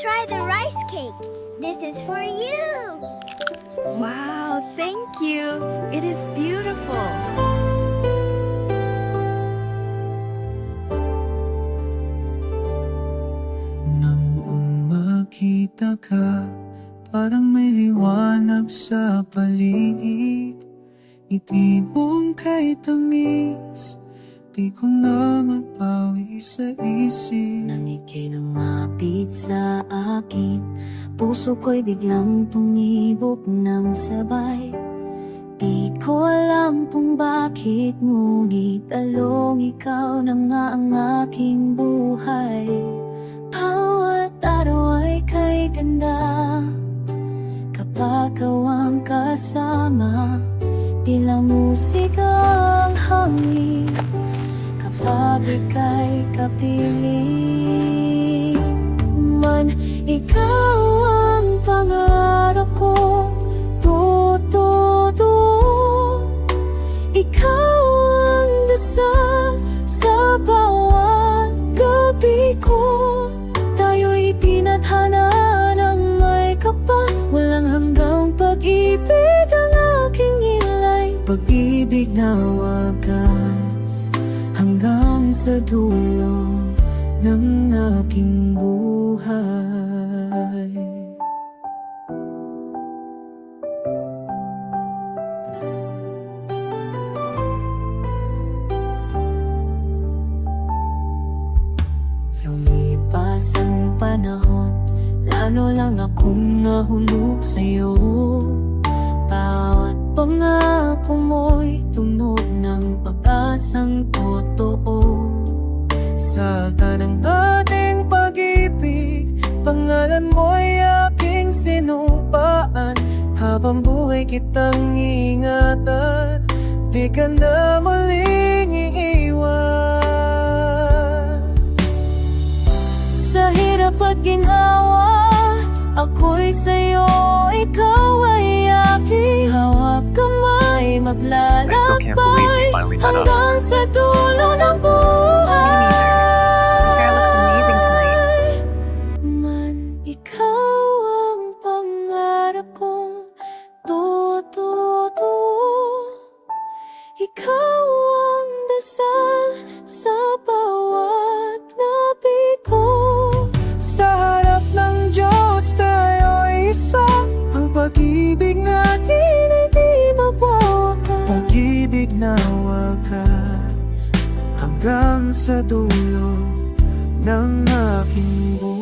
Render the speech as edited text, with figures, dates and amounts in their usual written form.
Try the rice cake. This is for you. Wow, thank you. It is beautiful. Nang makita ka, parang may liwanag sa paligid. Ngiti mong kay tamis, di ko na mapawi sa isip. Nang ika'y lumapit sa akin, puso ko'y biglang tumibok ng sabay. Di ko alam kung bakit, ngunit along ikaw na nga ang aking buhay. Bawat araw ay kay ganda, kapag ikaw ang kasama. Tila musika ang hangin, kapag ika'y kapiling. Man, ikaw ang pangarap ko, todo. Ikaw ang dasal sa bawat gabi ko. Tayo'y tinadhana ng may kapal, walang hanggang pag-ibig ang aking nilay. Pag-ibig na wagas hanggang sa dulo ng aking buhay. Lumipas ang panahon, lalo lang akong nahulog sa'yo. Bawat pangako mo'y tunog ng pag-asang totoo. Sa tanang ating pag-ibig, pangalan mo'y aking sinupaan. Habang buhay kitang ingatan, di ka na muling iiwan. Sa hirap at ginhawa, ako'y sa'yo, ikaw ay aking hawak kamay. I still can't believe we finally met up. Hanggang sa dulo ng buhay. Sarah looks amazing tonight. Man, ikaw ang pangarap kong todo. Ikaw ang dasal sa bawat labi ko. Sa harap ng Diyos tayo'y isa, ang pag-ibig natin ay di mawawakas. Pag-ibig na wagas hanggang sa dulo ng aking buhay.